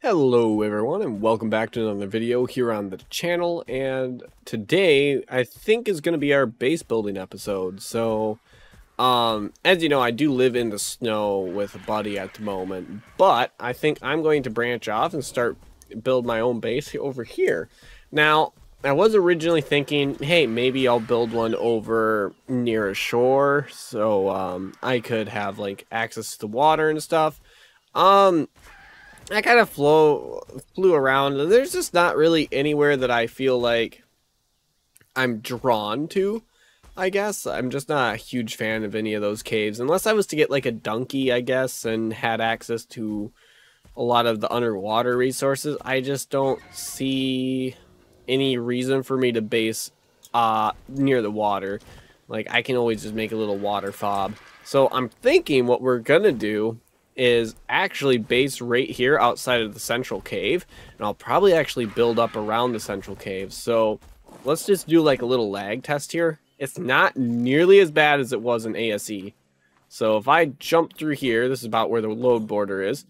Hello everyone and welcome back to another video here on the channel, and today I think is going to be our base building episode. So as you know, I do live in the snow with a buddy at the moment, but I think I'm going to branch off and start build my own base over here. Now, I was originally thinking, hey, maybe I'll build one over near a shore so I could have like access to water and stuff. I kind of flew around, and there's just not really anywhere that I feel like I'm drawn to, I guess. I'm just not a huge fan of any of those caves, unless I was to get like a donkey, I guess, and had access to a lot of the underwater resources. I just don't see any reason for me to base near the water. Like, I can always just make a little water fob. So I'm thinking what we're gonna do is actually base right here outside of the central cave, and I'll probably actually build up around the central cave. So let's just do like a little lag test here. It's not nearly as bad as it was in ASE. So if I jump through here, this is about where the load border is.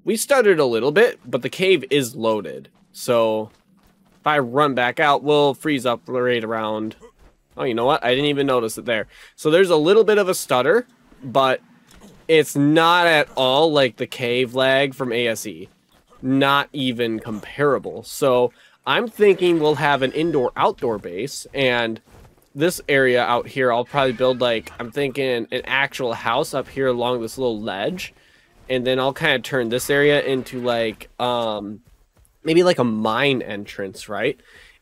We stuttered a little bit, but the cave is loaded. So if I run back out, we'll freeze up right around. Oh, you know what? I didn't even notice it there. So there's a little bit of a stutter, but it's not at all like the cave lag from ASE. Not even comparable. So I'm thinking we'll have an indoor-outdoor base, and this area out here I'll probably build, like, I'm thinking an actual house up here along this little ledge, and then I'll kind of turn this area into like maybe like a mine entrance, right?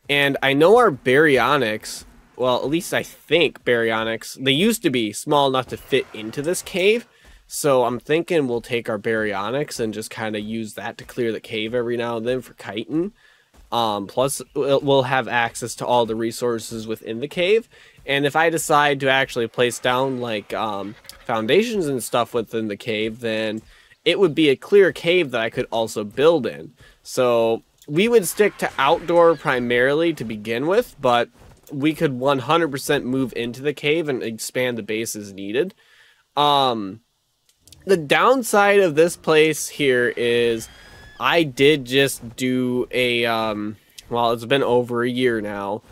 And I know our baryonyx, well, at least I think baryonyx, they used to be small enough to fit into this cave. So I'm thinking we'll take our baryonyx and just kind of use that to clear the cave every now and then for chitin. Plus, we'll have access to all the resources within the cave. And if I decide to actually place down like foundations and stuff within the cave, then it would be a clear cave that I could also build in. So we would stick to outdoor primarily to begin with, but we could 100% move into the cave and expand the base as needed. The downside of this place here is I did just do a, well, it's been over a year now,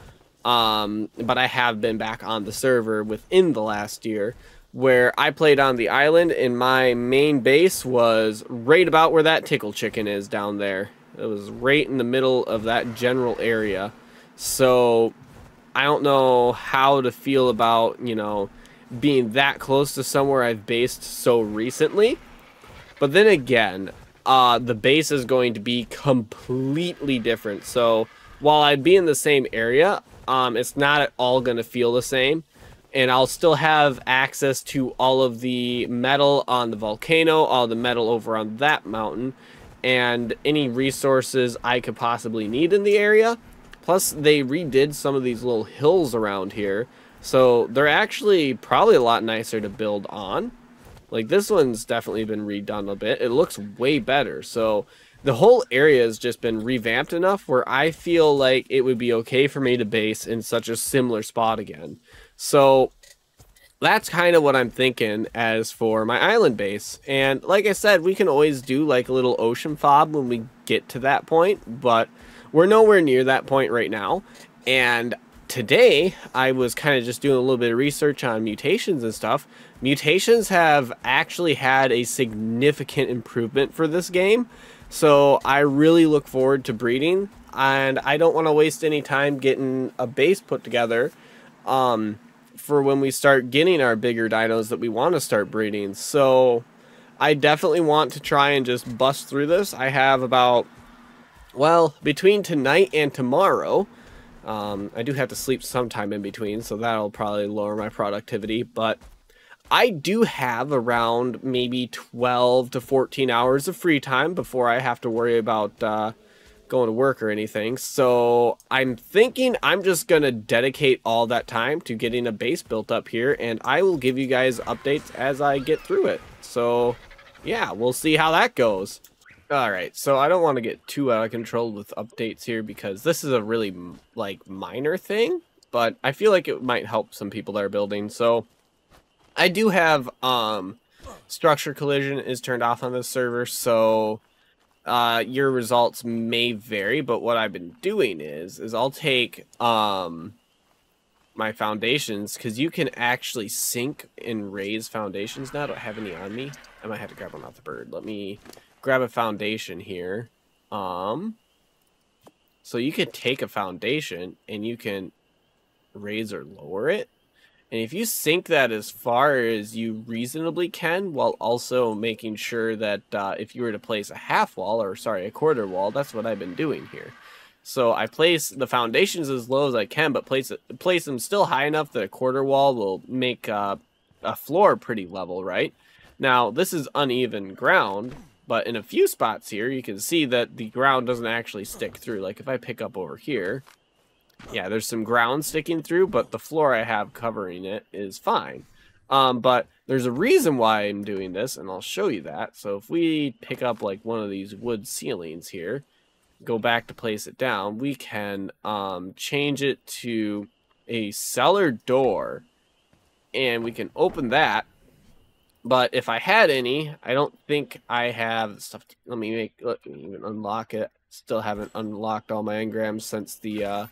but I have been back on the server within the last year, where I played on the island, and my main base was right about where that tickle chicken is down there. It was right in the middle of that general area. So I don't know how to feel about, you know, being that close to somewhere I've based so recently. But then again, the base is going to be completely different. So while I'd be in the same area, it's not at all going to feel the same. And I'll still have access to all of the metal on the volcano, all the metal over on that mountain, and any resources I could possibly need in the area. Plus, they redid some of these little hills around here, so they're actually probably a lot nicer to build on. Like, this one's definitely been redone a bit. It looks way better. So the whole area has just been revamped enough where I feel like it would be okay for me to base in such a similar spot again. So that's kind of what I'm thinking as for my island base. And like I said, we can always do like a little ocean fob when we get to that point, but we're nowhere near that point right now. And today, I was kind of just doing a little bit of research on mutations and stuff. Mutations have actually had a significant improvement for this game. So I really look forward to breeding, and I don't want to waste any time getting a base put together for when we start getting our bigger dinos that we want to start breeding. So I definitely want to try and just bust through this. I have about, well, between tonight and tomorrow, I do have to sleep sometime in between, so that'll probably lower my productivity, but I do have around maybe 12 to 14 hours of free time before I have to worry about going to work or anything. So I'm thinking I'm just going to dedicate all that time to getting a base built up here, and I will give you guys updates as I get through it. So yeah, we'll see how that goes. Alright, so I don't want to get too out of control with updates here because this is a really, like, minor thing, but I feel like it might help some people that are building. So I do have, structure collision is turned off on this server, so your results may vary, but what I've been doing is I'll take my foundations, because you can actually sink and raise foundations now. I don't have any on me. I might have to grab one off the bird. Let me grab a foundation here. So you could take a foundation and you can raise or lower it. And if you sink that as far as you reasonably can, while also making sure that if you were to place a half wall, or sorry, a quarter wall, that's what I've been doing here. So I place the foundations as low as I can, but place them still high enough that a quarter wall will make a floor pretty level, right? Now, this is uneven ground, but in a few spots here, you can see that the ground doesn't actually stick through. Like if I pick up over here, yeah, there's some ground sticking through, but the floor I have covering it is fine. But there's a reason why I'm doing this, and I'll show you that. So if we pick up like one of these wood ceilings here, go back to place it down, we can change it to a cellar door, and we can open that. But if I had any, I don't think I have stuff. Let me even unlock it. Still haven't unlocked all my engrams since the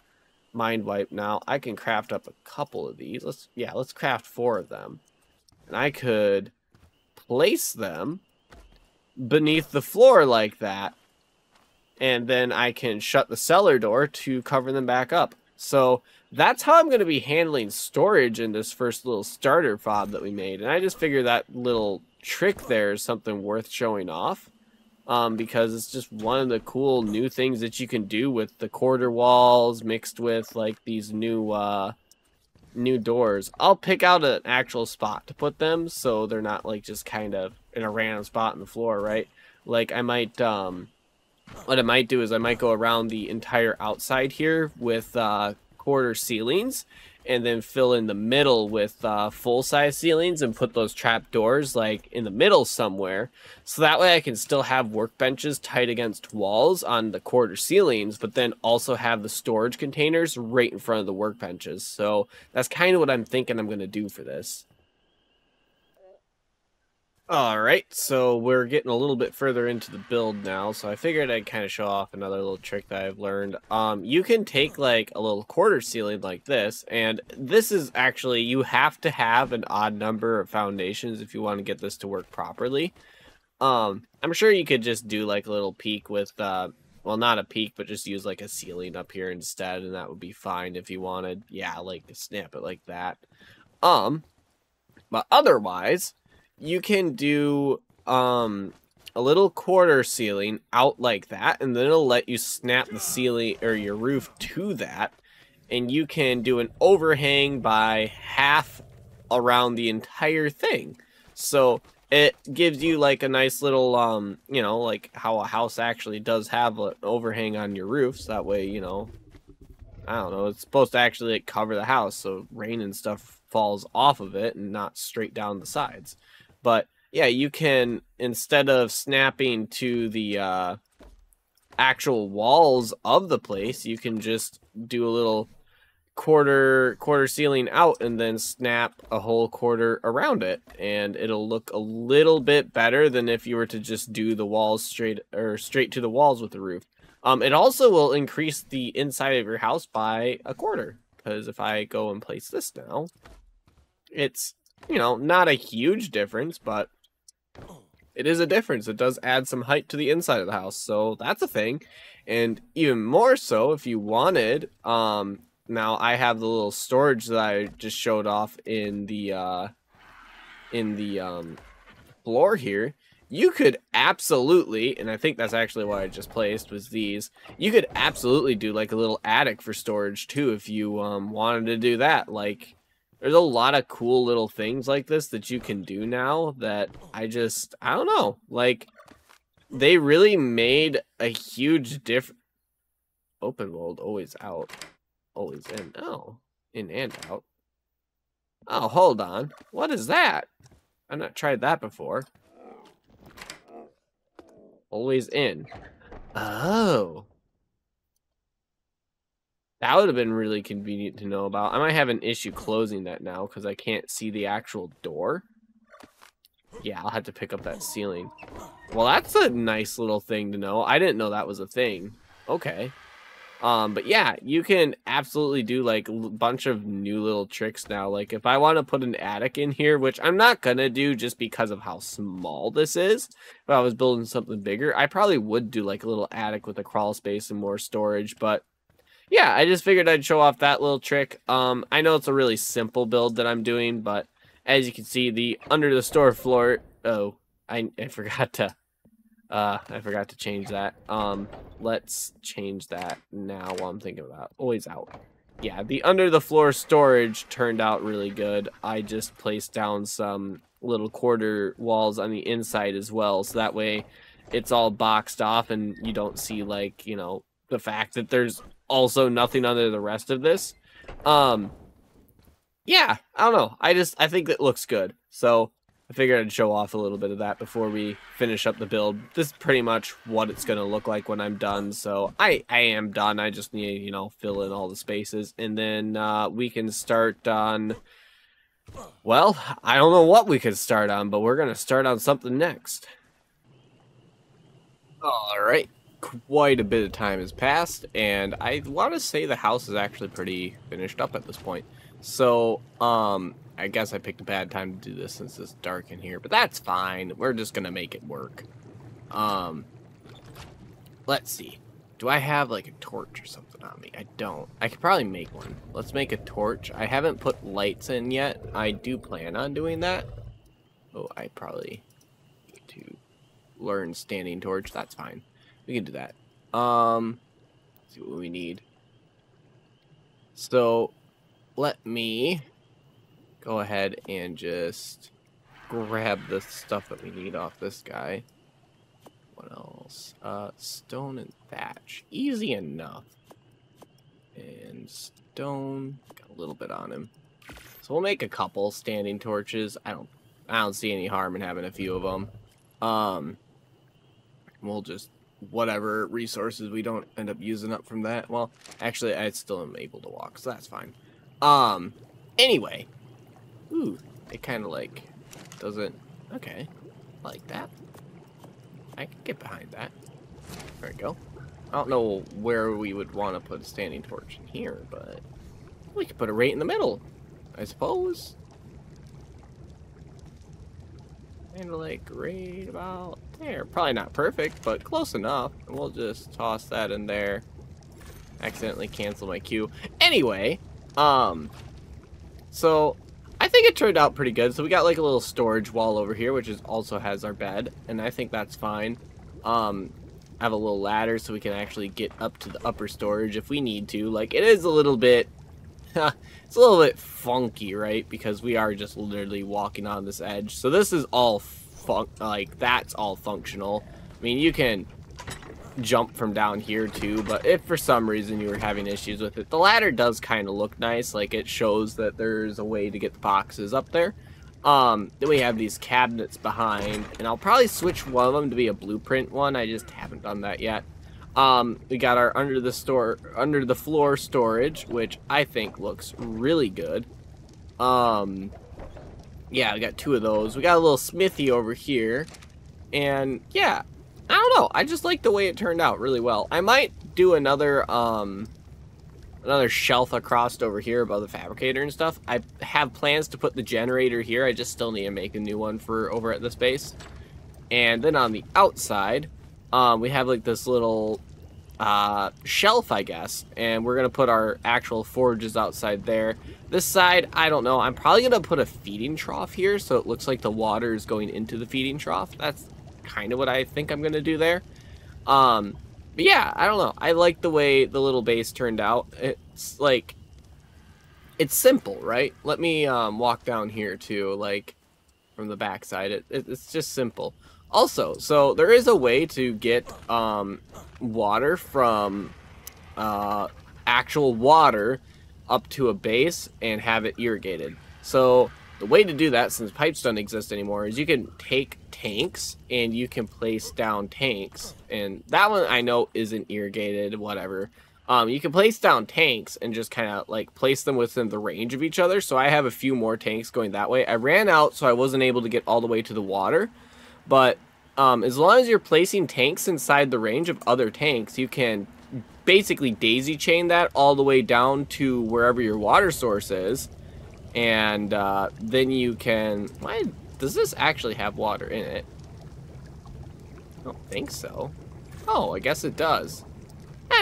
mind wipe. Now I can craft up a couple of these. Let's craft 4 of them, and I could place them beneath the floor like that, and then I can shut the cellar door to cover them back up. So that's how I'm going to be handling storage in this first little starter fob that we made. And I just figured that little trick there is something worth showing off, because it's just one of the cool new things that you can do with the quarter walls mixed with like these new doors. I'll pick out an actual spot to put them so they're not like just kind of in a random spot in the floor, right? Like I might what I might do is I might go around the entire outside here with quarter ceilings, and then fill in the middle with full-size ceilings and put those trap doors like in the middle somewhere. So that way I can still have workbenches tight against walls on the quarter ceilings, but then also have the storage containers right in front of the workbenches. So that's kind of what I'm thinking I'm going to do for this. Alright, so we're getting a little bit further into the build now, so I figured I'd kind of show off another little trick that I've learned. You can take like a little quarter ceiling like this, and this is actually, you have to have an odd number of foundations if you want to get this to work properly. I'm sure you could just do like a little peak with, well, not a peak, but just use like a ceiling up here instead, and that would be fine if you wanted, yeah, like snap it like that. But otherwise, you can do a little quarter ceiling out like that, and then it'll let you snap the ceiling or your roof to that, and you can do an overhang by half around the entire thing. So it gives you like a nice little you know, like how a house actually does have an overhang on your roof, so that way, you know, I don't know, it's supposed to actually like cover the house so rain and stuff falls off of it and not straight down the sides. But yeah, you can, instead of snapping to the actual walls of the place, you can just do a little quarter ceiling out and then snap a whole quarter around it, and it'll look a little bit better than if you were to just do the walls straight to the walls with the roof. It also will increase the inside of your house by a quarter, because if I go and place this now, it's, you know, not a huge difference, but it is a difference. It does add some height to the inside of the house, so that's a thing. And even more so, if you wanted, now I have the little storage that I just showed off in the floor here. You could absolutely, and I think that's actually what I just placed, was these. You could absolutely do like a little attic for storage too if you wanted to do that. Like, there's a lot of cool little things like this that you can do now that I don't know. Like, they really made a huge difference. Open world, always out, always in. Oh, in and out. Oh, hold on. What is that? I've not tried that before. Always in. Oh. That would have been really convenient to know about. I might have an issue closing that now because I can't see the actual door. Yeah, I'll have to pick up that ceiling. Well, that's a nice little thing to know. I didn't know that was a thing. Okay. But yeah, you can absolutely do like a bunch of new little tricks now. Like if I want to put an attic in here, which I'm not gonna do just because of how small this is. If I was building something bigger, I probably would do like a little attic with a crawl space and more storage. But yeah, I just figured I'd show off that little trick. I know it's a really simple build that I'm doing, but as you can see, the under the store floor. Oh, I forgot to. I forgot to change that. Let's change that now while I'm thinking about it. Always out. Yeah, the under the floor storage turned out really good. I just placed down some little quarter walls on the inside as well, so that way it's all boxed off and you don't see, like, you know, the fact that there's also nothing under the rest of this. Yeah, I don't know. I think it looks good. So I figured I'd show off a little bit of that before we finish up the build. This is pretty much what it's going to look like when I'm done. So I am done. I just need to, you know, fill in all the spaces. And then we can start on, well, I don't know what we could start on, but we're going to start on something next. All right. Quite a bit of time has passed, and I want to say the house is actually pretty finished up at this point. So, I guess I picked a bad time to do this since it's dark in here, but that's fine. We're just gonna make it work. Let's see. Do I have like a torch or something on me? I don't. I could probably make one. Let's make a torch. I haven't put lights in yet. I do plan on doing that. Oh, I probably need to learn standing torch. That's fine. We can do that. Let's see what we need. So, let me go ahead and just grab the stuff that we need off this guy. What else? Stone and thatch. Easy enough. And stone, got a little bit on him. So we'll make a couple standing torches. I don't see any harm in having a few of them. We'll just whatever resources we don't end up using up from that. Well, actually, I still am able to walk, so that's fine. Anyway. Ooh, it kind of like doesn't. Okay, I like that. I can get behind that. There we go. I don't know where we would want to put a standing torch in here, but we could put it right in the middle, I suppose. And like right about there. Probably not perfect, but close enough. And we'll just toss that in there. Accidentally cancel my queue. Anyway, so I think it turned out pretty good. So we got like a little storage wall over here, which also has our bed, and I think that's fine. I have a little ladder so we can actually get up to the upper storage if we need to. Like, it is a little bit, it's a little bit funky, right? Because we are just literally walking on this edge. So this is all that's all functional. I mean, you can jump from down here too, but if for some reason you were having issues with it, the ladder does kind of look nice. Like, it shows that there's a way to get the boxes up there. Then we have these cabinets behind, and I'll probably switch one of them to be a blueprint one. I just haven't done that yet. We got our under the floor storage, which I think looks really good. Yeah, we got two of those. We got a little smithy over here, and yeah, I don't know. I just like the way it turned out really well. I might do another shelf across over here above the fabricator and stuff. I have plans to put the generator here. I just still need to make a new one for over at this base. And then on the outside, we have like this little shelf, I guess, and we're gonna put our actual forges outside there. This side, I don't know. I'm probably gonna put a feeding trough here, so it looks like the water is going into the feeding trough. That's kind of what I think I'm gonna do there. But yeah, I don't know. I like the way the little base turned out. It's like, it's simple, right? Let me walk down here too, like from the back side. It's just simple. Also, so there is a way to get water from actual water up to a base and have it irrigated. So the way to do that, since pipes don't exist anymore, is you can take tanks and you can place down tanks. And that one I know isn't irrigated, whatever. You can place down tanks and just kind of like place them within the range of each other. So I have a few more tanks going that way. I ran out, so I wasn't able to get all the way to the water. But as long as you're placing tanks inside the range of other tanks, you can basically daisy chain that all the way down to wherever your water source is. And then you can... Why does this actually have water in it? I don't think so. Oh, I guess it does.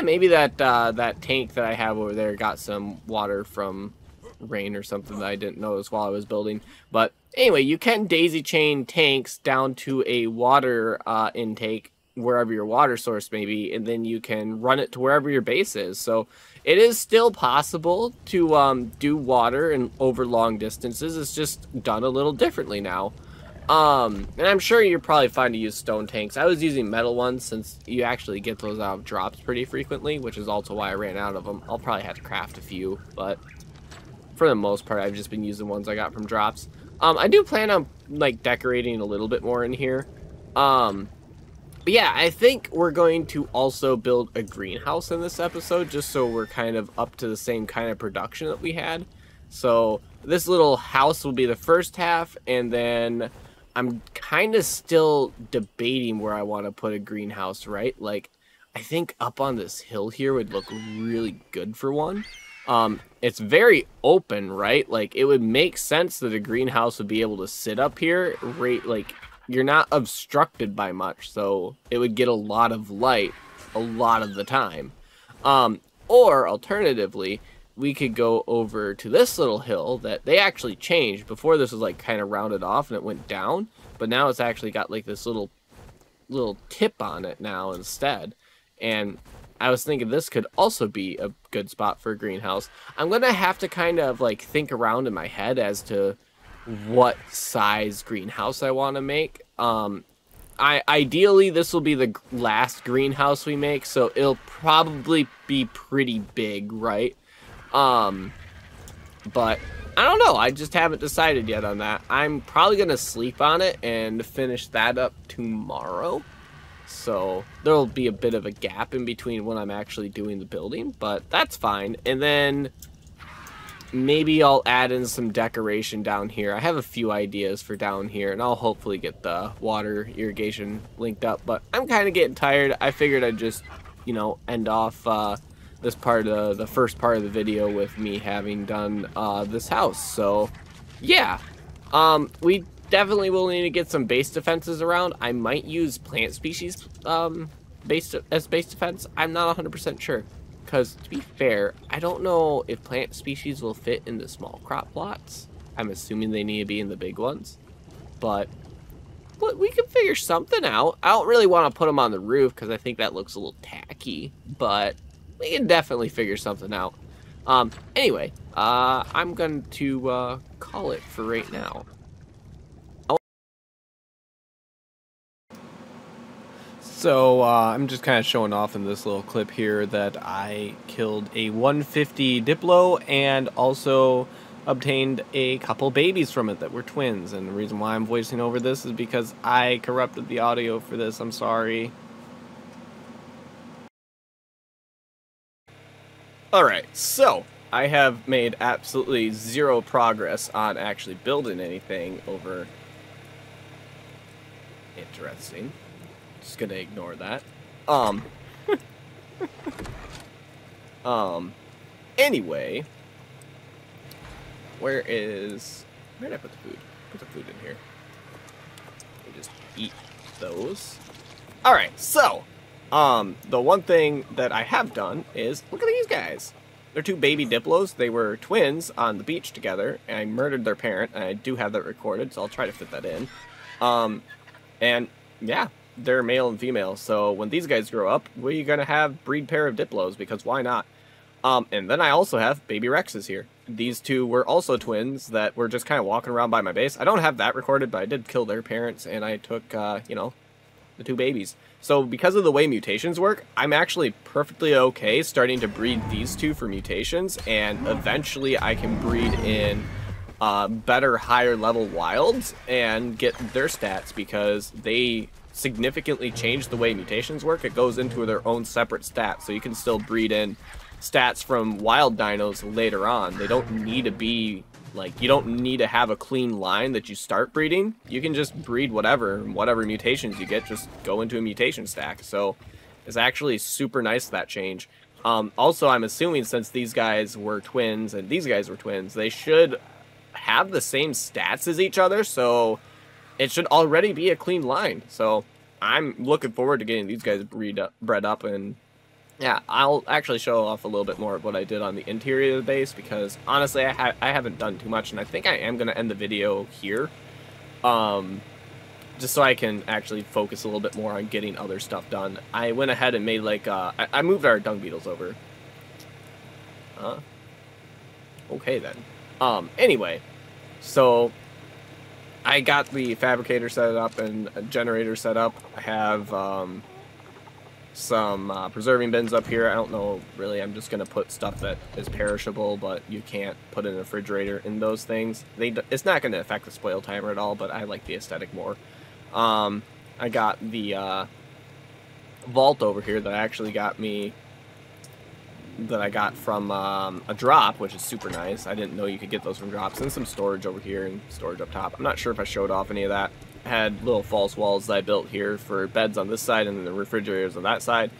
Maybe that that tank that I have over there got some water from rain or something that I didn't notice while I was building. But anyway, you can daisy chain tanks down to a water intake wherever your water source may be, and then you can run it to wherever your base is. So it is still possible to do water and over long distances. It's just done a little differently now. And I'm sure you're probably fine to use stone tanks. I was using metal ones since you actually get those out of drops pretty frequently, which is also why I ran out of them. I'll probably have to craft a few, but for the most part, I've just been using ones I got from drops. I do plan on like decorating a little bit more in here. But yeah, I think we're going to also build a greenhouse in this episode, just so we're kind of up to the same kind of production that we had. So this little house will be the first half, and then I'm kind of still debating where I want to put a greenhouse, right? Like, I think up on this hill here would look really good for one. It's very open, right? Like, it would make sense that a greenhouse would be able to sit up here, right? Like, you're not obstructed by much, so it would get a lot of light a lot of the time. Or alternatively, we could go over to this little hill that they actually changed. Before, this was like kind of rounded off and it went down, but now it's actually got like this little tip on it now instead. And I was thinking this could also be a good spot for a greenhouse. I'm gonna have to kind of like think around in my head as to what size greenhouse I want to make. Ideally this will be the last greenhouse we make, so it'll probably be pretty big, right? But I don't know. I just haven't decided yet on that. I'm probably going to sleep on it and finish that up tomorrow. So there'll be a bit of a gap in between when I'm actually doing the building, but that's fine. And then maybe I'll add in some decoration down here. I have a few ideas for down here, and I'll hopefully get the water irrigation linked up, but I'm kind of getting tired. I figured I'd just, you know, end off, this part of the first part of the video with me having done this house. So yeah, we definitely will need to get some base defenses around. I might use plant species as base defense. I'm not 100% sure, because to be fair, I don't know if plant species will fit in the small crop plots. I'm assuming they need to be in the big ones, but we can figure something out. I don't really want to put them on the roof because I think that looks a little tacky, but we can definitely figure something out. Anyway, I'm going to call it for right now. So, I'm just kind of showing off in this little clip here that I killed a 150 Diplo and also obtained a couple babies from it that were twins. And the reason why I'm voicing over this is because I corrupted the audio for this. I'm sorry. Alright, so I have made absolutely zero progress on actually building anything over. Interesting. Just gonna ignore that. Anyway, where did I put the food? Put the food in here. Let me just eat those. Alright, so the one thing that I have done is, look at these guys. They're two baby Diplos. They were twins on the beach together, and I murdered their parent, and I do have that recorded, so I'll try to fit that in. And yeah, they're male and female, so when these guys grow up, we're gonna have breed pair of Diplos, because why not? And then I also have baby Rexes here. These two were also twins that were just kind of walking around by my base. I don't have that recorded, but I did kill their parents, and I took, you know, the two babies. So because of the way mutations work, I'm actually perfectly okay starting to breed these two for mutations, and eventually I can breed in better, higher level wilds and get their stats, because they significantly change the way mutations work. It goes into their own separate stat, so you can still breed in stats from wild dinos later on. They don't need to be, like, you don't need to have a clean line that you start breeding. You can just breed whatever mutations you get, just go into a mutation stack. So it's actually super nice, that change. Also, I'm assuming since these guys were twins and these guys were twins, they should have the same stats as each other, so it should already be a clean line. So I'm looking forward to getting these guys bred up, and yeah, I'll actually show off a little bit more of what I did on the interior of the base, because honestly, I haven't done too much, and I think I am going to end the video here, just so I can actually focus a little bit more on getting other stuff done. I went ahead and made, like, I moved our dung beetles over. Okay then. Anyway, so I got the fabricator set up and a generator set up. I have some preserving bins up here. I don't know, really, I'm just going to put stuff that is perishable, but you can't put in a refrigerator in those things. It's not going to affect the spoil timer at all, but I like the aesthetic more. I got the vault over here that actually got me, that I got from a drop, which is super nice. I didn't know you could get those from drops. And some storage over here and storage up top. I'm not sure if I showed off any of that. I had little false walls that I built here for beds on this side and then the refrigerators on that side.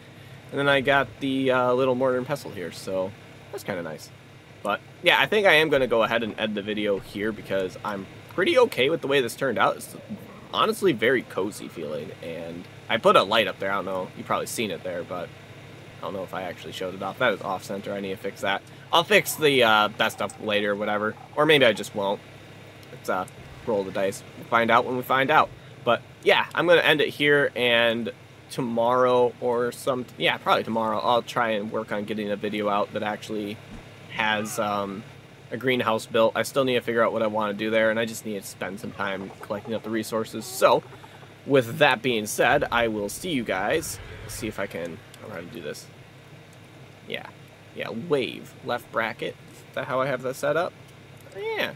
And then I got the little mortar and pestle here, so that's kind of nice. But yeah, I think I am going to go ahead and end the video here because I'm pretty okay with the way this turned out. It's honestly very cozy feeling, and I put a light up there. I don't know, you've probably seen it there, but I don't know if I actually showed it off. That is off center. I need to fix that. I'll fix the that stuff later, whatever. Or maybe I just won't. It's roll the dice. We'll find out when we find out. But yeah, I'm gonna end it here, and tomorrow or probably tomorrow, I'll try and work on getting a video out that actually has a greenhouse built. I still need to figure out what I want to do there, and I just need to spend some time collecting up the resources. So with that being said, I will see you guys. See if I can. I don't know how to do this. Yeah, wave left bracket. Is that how I have that set up? Yeah.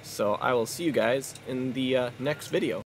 So I will see you guys in the next video.